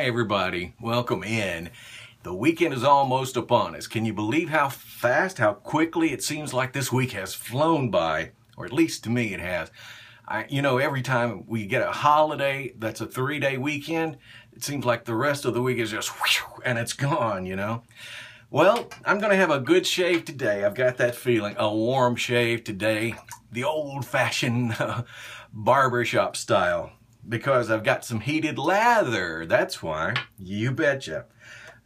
everybody, welcome in. The weekend is almost upon us. Can you believe how fast, how quickly it seems like this week has flown by? Or at least to me it has. Every time we get a holiday that's a 3-day weekend, it seems like the rest of the week is just whew, and it's gone. Well, I'm going to have a good shave today. I've got that feeling. A warm shave today. The old-fashioned barbershop style. Because I've got some heated lather. That's why. You betcha.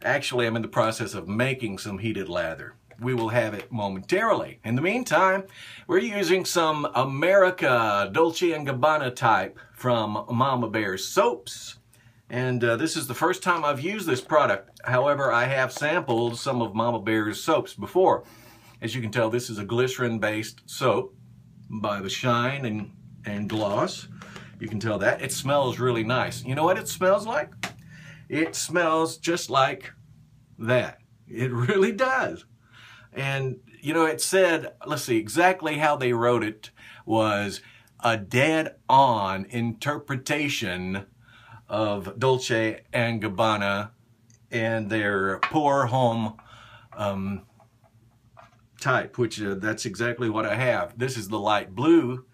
Actually, I'm in the process of making some heated lather. We will have it momentarily. In the meantime, we're using some America Dolce and Gabbana type from Mama Bear's soaps. And this is the first time I've used this product. However, I have sampled some of Mama Bear's soaps before. As you can tell, this is a glycerin-based soap by the shine and gloss. You can tell that. It smells really nice. You know what it smells like? It smells just like that. It really does. And, it said, let's see, exactly how they wrote it was a dead-on interpretation of Dolce and Gabbana and their pour home type, which that's exactly what I have. This is the light blue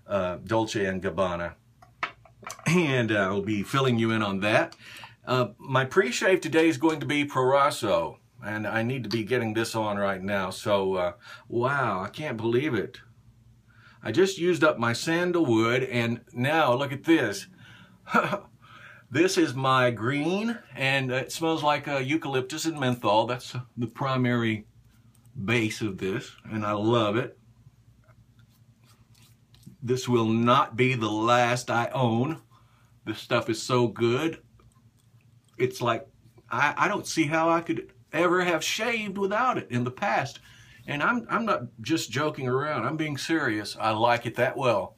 Dolce and Gabbana. And I'll be filling you in on that. My pre-shave today is going to be Prorasso, and I need to be getting this on right now. So, wow, I can't believe it. I just used up my sandalwood, and now look at this. This is my green, and it smells like eucalyptus and menthol. That's the primary base of this, and I love it. This will not be the last I own. This stuff is so good. It's like, I don't see how I could ever have shaved without it in the past. And I'm not just joking around. I'm being serious. I like it that well.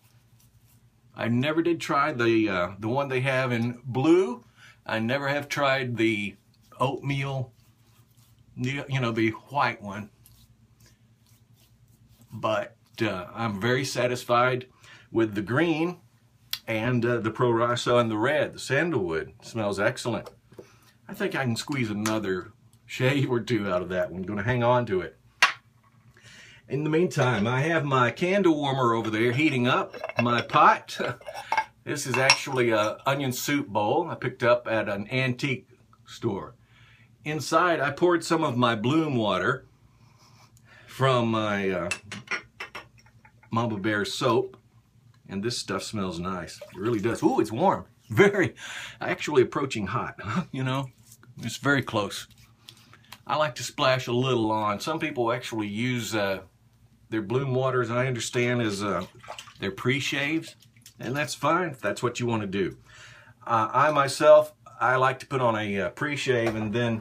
I never did try the one they have in blue. I never have tried the oatmeal, the white one. But I'm very satisfied with the green and the Prorasso and the red. The sandalwood smells excellent. I think I can squeeze another shave or two out of that one. I'm going to hang on to it. In the meantime, I have my candle warmer over there heating up my pot. This is actually an onion soup bowl I picked up at an antique store. Inside, I poured some of my bloom water from my Mama Bear soap. And this stuff smells nice. It really does. Ooh, it's warm. Very, actually approaching hot. It's very close. I like to splash a little on. Some people actually use their bloom water, as I understand, as their pre-shaves. And that's fine if that's what you want to do. I myself, I like to put on a pre-shave, and then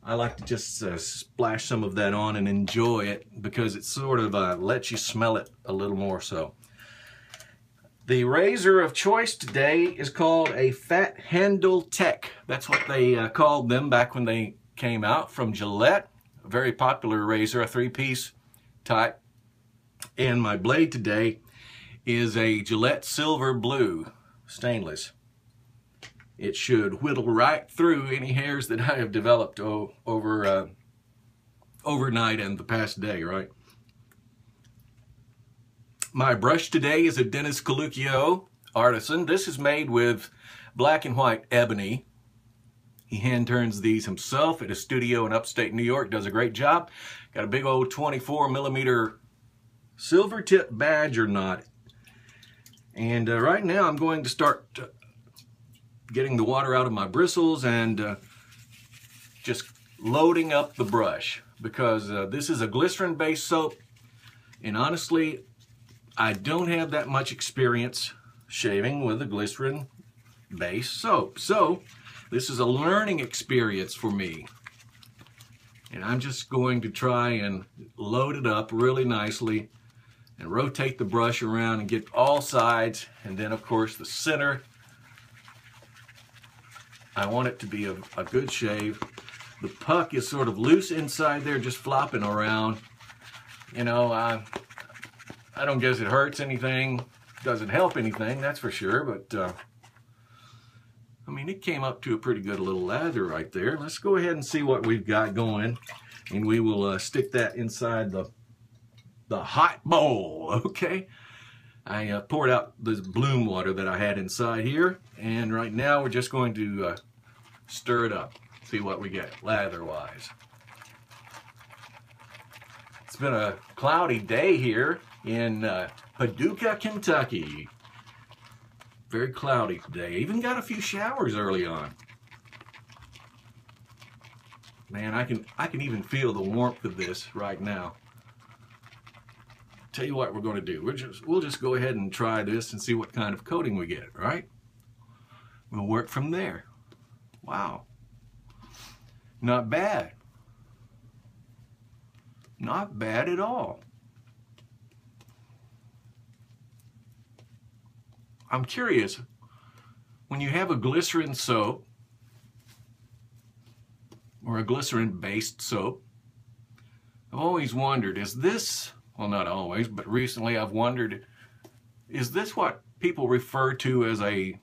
I like to just splash some of that on and enjoy it because it sort of lets you smell it a little more so. The razor of choice today is called a Fat Handle Tech. That's what they called them back when they came out from Gillette. A very popular razor, a 3-piece type. And my blade today is a Gillette Silver Blue stainless. It should whittle right through any hairs that I have developed overnight and the past day, right? My brush today is a Dennis Coluccio artisan. This is made with black and white ebony. He hand turns these himself at a studio in upstate New York. Does a great job. Got a big old 24mm silver tip badger knot. And right now I'm going to start getting the water out of my bristles and just loading up the brush. Because this is a glycerin-based soap. And honestly, I don't have that much experience shaving with a glycerin-based soap. So, this is a learning experience for me. And I'm just going to try and load it up really nicely and rotate the brush around and get all sides. And then, of course, the center. I want it to be a good shave. The puck is sort of loose inside there, just flopping around. I don't guess it hurts anything, doesn't help anything, that's for sure, but I mean, it came up to a pretty good little lather right there. Let's go ahead and see what we've got going, and we will stick that inside the hot bowl, okay? I poured out the bloom water that I had inside here, and right now we're just going to stir it up, see what we get lather-wise. It's been a cloudy day here in Paducah, Kentucky. Very cloudy today. Even got a few showers early on. Man, I can even feel the warmth of this right now. Tell you what we're going to do. We'll just go ahead and try this and see what kind of coating we get, right? We'll work from there. Wow. Not bad. Not bad at all. I'm curious, when you have a glycerin soap or a glycerin-based soap, I've always wondered, is this, well, not always, but recently I've wondered, is this what people refer to as a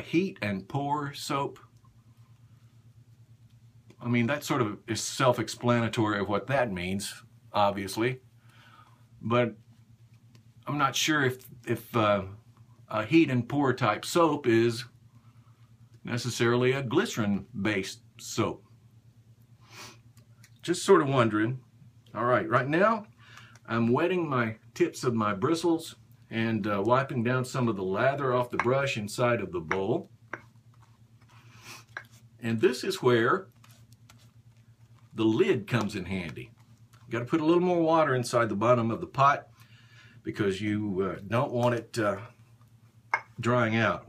heat and pour soap? I mean, that sort of is self-explanatory of what that means, obviously, but I'm not sure if a heat and pour type soap is necessarily a glycerin-based soap. Just sort of wondering. All right now I'm wetting my tips of my bristles and wiping down some of the lather off the brush inside of the bowl. And this is where the lid comes in handy. Got to put a little more water inside the bottom of the pot because you don't want it drying out.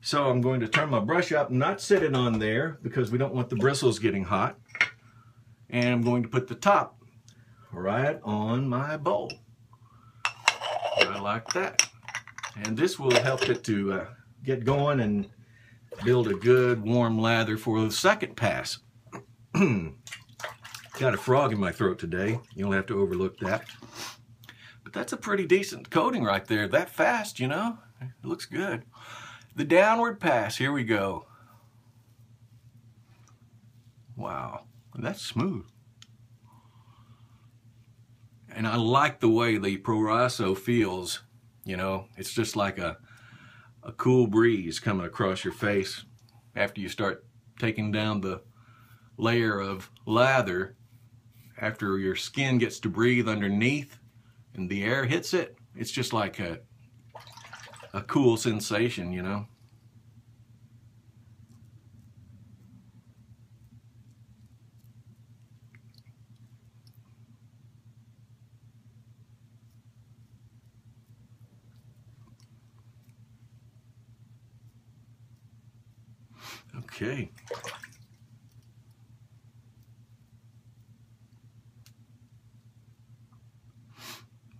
So I'm going to turn my brush up, not set it on there because we don't want the bristles getting hot. And I'm going to put the top right on my bowl. I like that. And this will help it to get going and build a good warm lather for the second pass. Got a frog in my throat today. You'll have to overlook that. But that's a pretty decent coating right there. That fast, you know? It looks good. The downward pass, here we go. Wow, that's smooth. And I like the way the Prorasso feels, you know? It's just like a cool breeze coming across your face after you start taking down the layer of lather, after your skin gets to breathe underneath and the air hits it. It's just like a cool sensation, you know. Okay.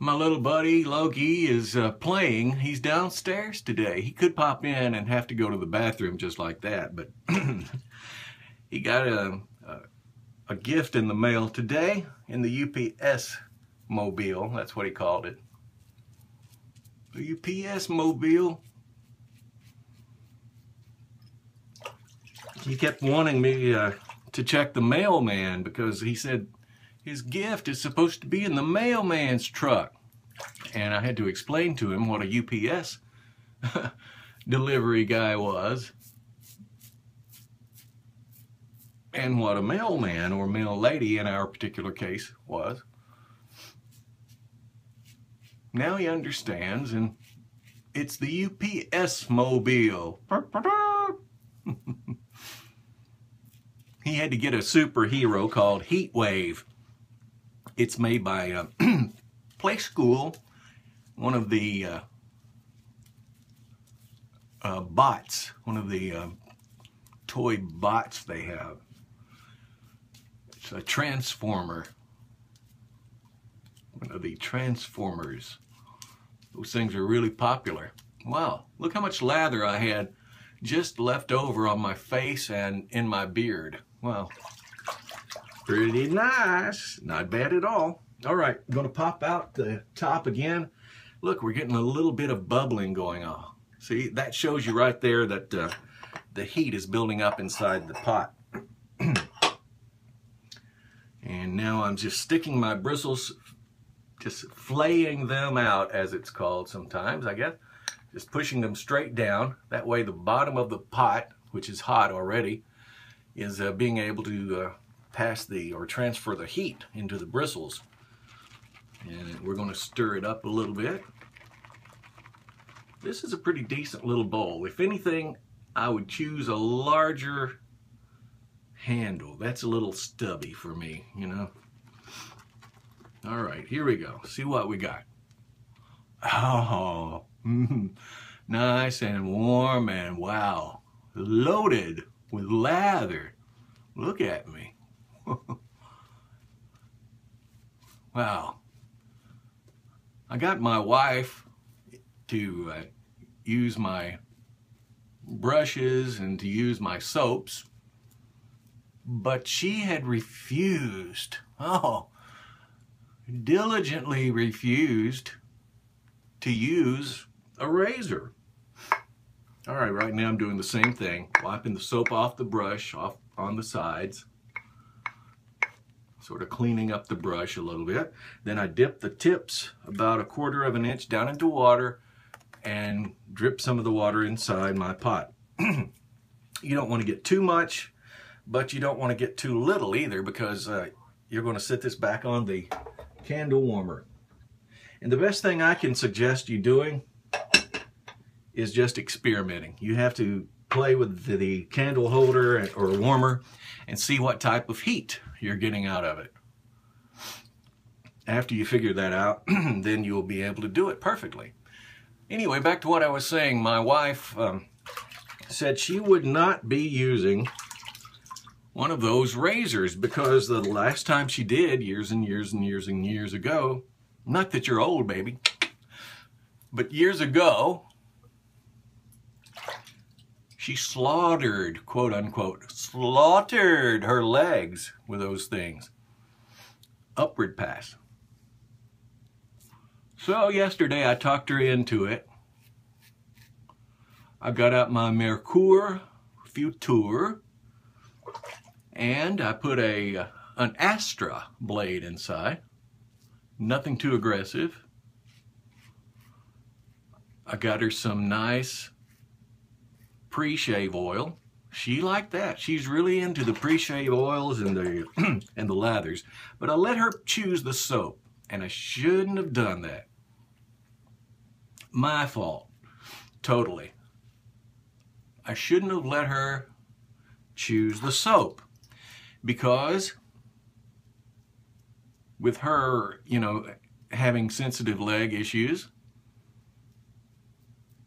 My little buddy Loki is playing. He's downstairs today. He could pop in and have to go to the bathroom just like that, but he got a gift in the mail today in the UPS mobile. That's what he called it. The UPS mobile. He kept wanting me to check the mailman because he said his gift is supposed to be in the mailman's truck. And I had to explain to him what a UPS delivery guy was and what a mailman or mail lady in our particular case was. Now he understands, and it's the UPS mobile. He had to get a superhero called Heat Wave. It's made by Play School, one of the bots, one of the toy bots they have. It's a transformer, one of the Transformers. Those things are really popular. Wow, look how much lather I had just left over on my face and in my beard. Wow. Pretty nice. Not bad at all. All right, I'm going to pop out the top again. Look, we're getting a little bit of bubbling going on. See, that shows you right there that the heat is building up inside the pot. And now I'm just sticking my bristles, just flaying them out, as it's called sometimes, I guess. Just pushing them straight down. That way the bottom of the pot, which is hot already, is being able to pass or transfer the heat into the bristles. And we're going to stir it up a little bit. This is a pretty decent little bowl. If anything, I would choose a larger handle. That's a little stubby for me, you know. All right, here we go. See what we got. Oh, nice and warm, and wow, loaded with lather. Look at me. Wow. I got my wife to use my brushes and to use my soaps, but she had refused, diligently refused to use a razor. All right, right now I'm doing the same thing, wiping the soap off the brush, off on the sides, sort of cleaning up the brush a little bit. Then I dip the tips about 1/4 of an inch down into water and drip some of the water inside my pot. You don't want to get too much, but you don't want to get too little either, because you're going to set this back on the candle warmer. And the best thing I can suggest you doing is just experimenting. You have to play with the candle holder or warmer and see what type of heat you're getting out of it. After you figure that out, then you'll be able to do it perfectly. Anyway, back to what I was saying. My wife said she would not be using one of those razors, because the last time she did, years and years and years and years ago, not that you're old, baby, but years ago, she slaughtered, quote unquote, slaughtered her legs with those things. Upward pass. So yesterday I talked her into it. I got out my Mercure Futur and I put an Astra blade inside. Nothing too aggressive. I got her some nice pre-shave oil. She liked that. She's really into the pre-shave oils and the and the lathers. But I let her choose the soap, and I shouldn't have done that. My fault. Totally. I shouldn't have let her choose the soap, because with her, you know, having sensitive leg issues,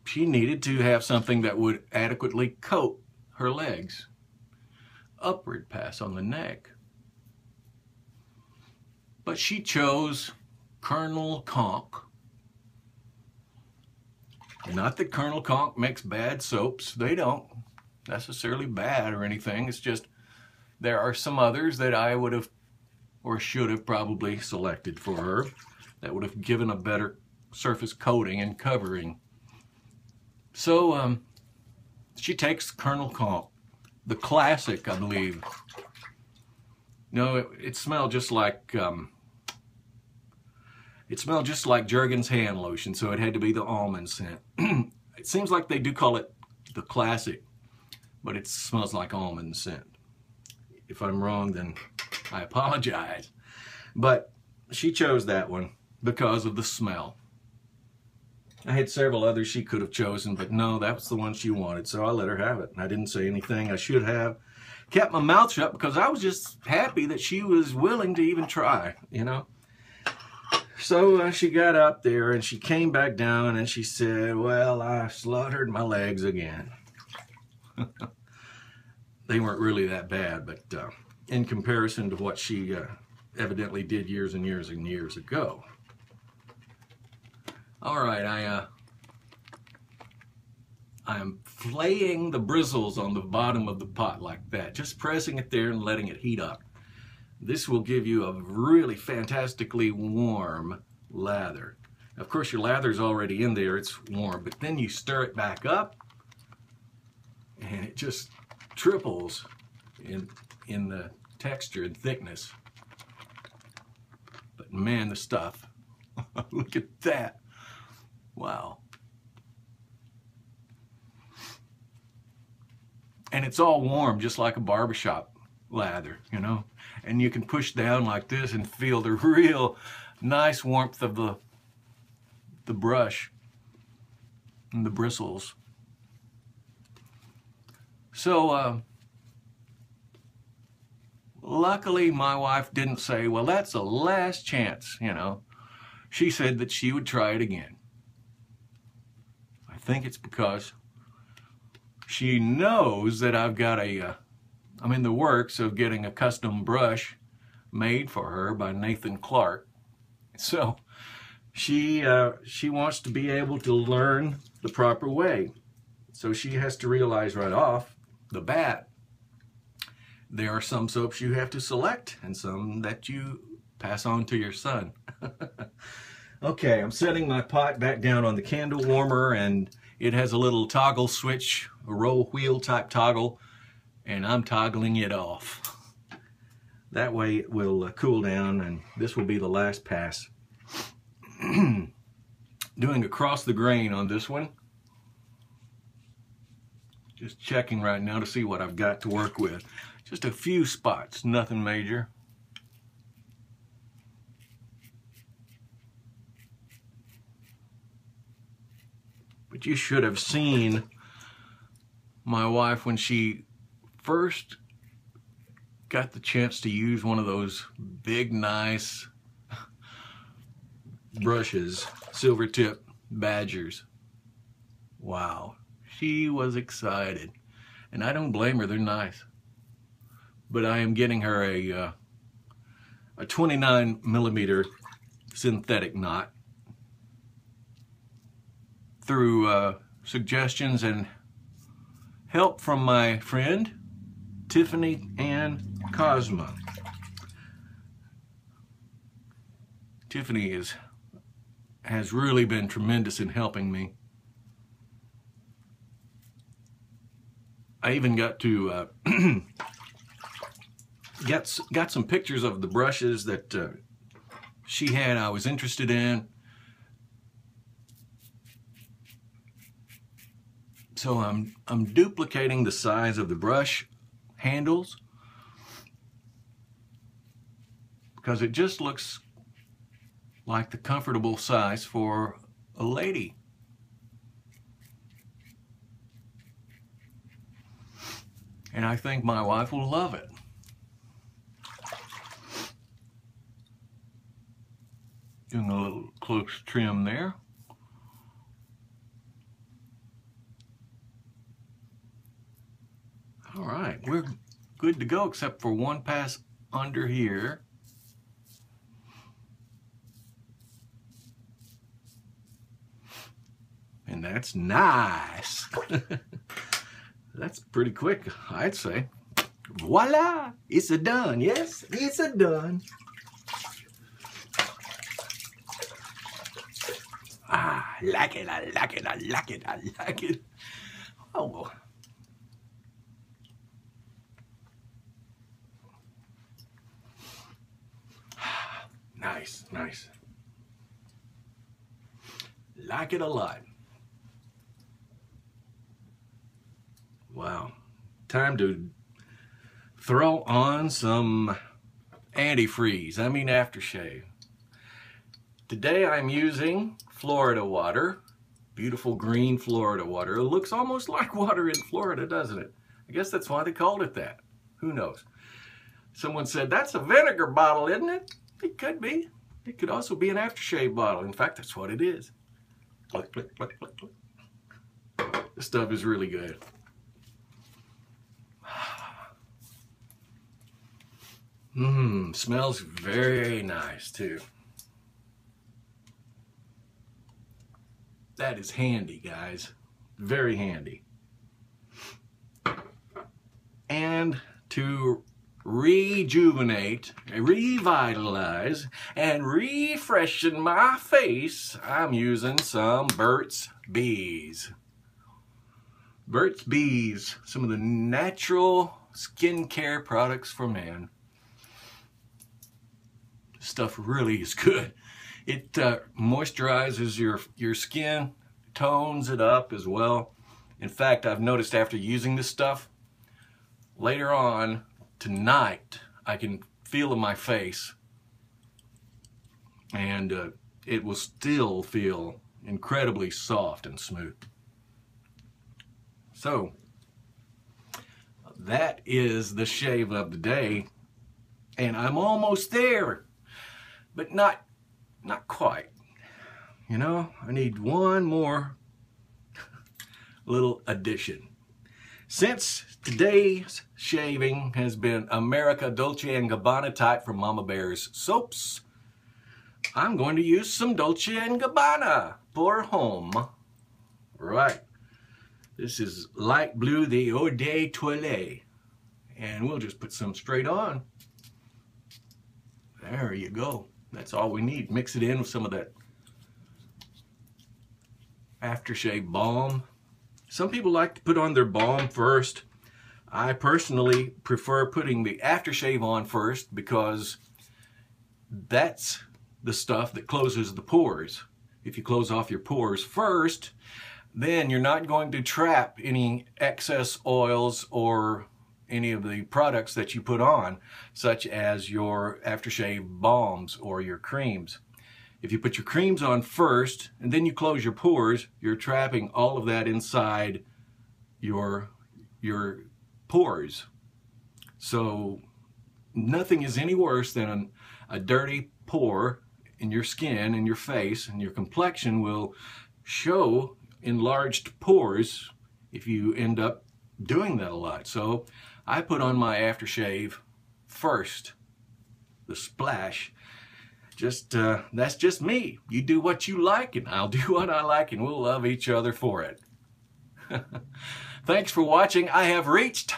she needed to have something that would adequately coat her legs. Upward pass on the neck. But she chose Colonel Conk. Not that Colonel Conk makes bad soaps. They don't necessarily bad or anything. It's just there are some others that I would have or should have probably selected for her that would have given a better surface coating and covering. So she takes Colonel Conk, the classic, I believe. No, it smelled just like Jergens hand lotion, so it had to be the almond scent. It seems like they do call it the classic, but it smells like almond scent. If I'm wrong, then I apologize. But she chose that one because of the smell. I had several others she could have chosen, but no, that was the one she wanted, so I let her have it. I didn't say anything. I should have kept my mouth shut, because I was just happy that she was willing to even try, you know. So she got up there and she came back down and she said, well, I slaughtered my legs again. They weren't really that bad, but in comparison to what she evidently did years and years and years ago. All right, I'm flaying the bristles on the bottom of the pot like that, just pressing it there and letting it heat up. This will give you a really fantastically warm lather. Of course, your lather's already in there, it's warm, but then you stir it back up and it just triples in the texture and thickness. But man, the stuff, look at that. Wow. And it's all warm, just like a barbershop lather, you know. And you can push down like this and feel the real nice warmth of the brush and the bristles. So luckily my wife didn't say, well, that's the last chance, you know. She said that she would try it again. I think it's because she knows that I've got I'm in the works of getting a custom brush made for her by Nathan Clark. So she wants to be able to learn the proper way. So she has to realize right off the bat, there are some soaps you have to select and some that you pass on to your son. Okay, I'm setting my pot back down on the candle warmer, and it has a little toggle switch, a roll wheel type toggle, and I'm toggling it off. That way it will cool down, and this will be the last pass. Doing across the grain on this one. Just checking right now to see what I've got to work with. Just a few spots, nothing major. But you should have seen my wife when she first got the chance to use one of those big, nice brushes, silver tip Badgers. Wow, she was excited. And I don't blame her, they're nice. But I am getting her a 29mm synthetic knot through suggestions and help from my friend Tiffany and Cosma. Tiffany has really been tremendous in helping me. I even got to got some pictures of the brushes that she had I was interested in. So I'm duplicating the size of the brush handles because it just looks like the comfortable size for a lady. And I think my wife will love it. Doing a little close trim there. All right, we're good to go except for one pass under here. And that's nice. That's pretty quick, I'd say. Voila! It's a done. Yes, it's a done. Ah, I like it, I like it, I like it, I like it. Oh. Nice, nice. Like it a lot. Wow. Time to throw on some antifreeze, aftershave. Today I'm using Florida water, beautiful green Florida water. It looks almost like water in Florida, doesn't it? I guess that's why they called it that. Who knows? Someone said, that's a vinegar bottle, isn't it? It could be. It could also be an aftershave bottle. In fact, that's what it is. Click, click, click, click, click. This stuff is really good. Smells very nice too. That is handy, guys. Very handy. And to rejuvenate, revitalize, and refreshen my face, I'm using some Burts Bees. Burts Bees, some of the natural skincare products for man. Stuff really is good. It moisturizes your skin, tones it up as well. In fact, I've noticed after using this stuff, later on tonight, I can feel in my face, and it will still feel incredibly soft and smooth. So, that is the shave of the day, and I'm almost there, but not quite. You know, I need one more little addition. Since today's shaving has been America Dolce and Gabbana type from Mama Bear's soaps, I'm going to use some Dolce and Gabbana for home. Right. This is light blue, the Eau de Toilette. And we'll just put some straight on. There you go. That's all we need. Mix it in with some of that aftershave balm. Some people like to put on their balm first. I personally prefer putting the aftershave on first because that's the stuff that closes the pores. If you close off your pores first, then you're not going to trap any excess oils or any of the products that you put on, such as your aftershave balms or your creams. If you put your creams on first and then you close your pores, you're trapping all of that inside your pores. So nothing is any worse than a dirty pore in your skin and your face, and your complexion will show enlarged pores if you end up doing that a lot. So I put on my aftershave first, the splash. That's just me. You do what you like and I'll do what I like, and we'll love each other for it. Thanks for watching. I have reached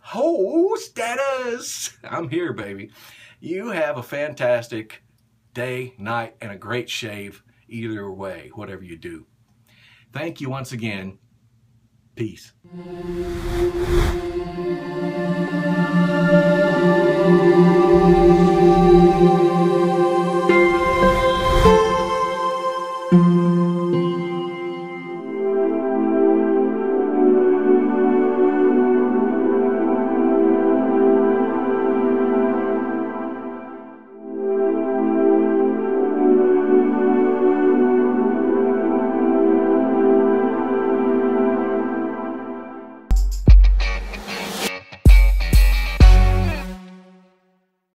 host status. I'm here, baby. You have a fantastic day, night, and a great shave either way, whatever you do. Thank you once again. Peace.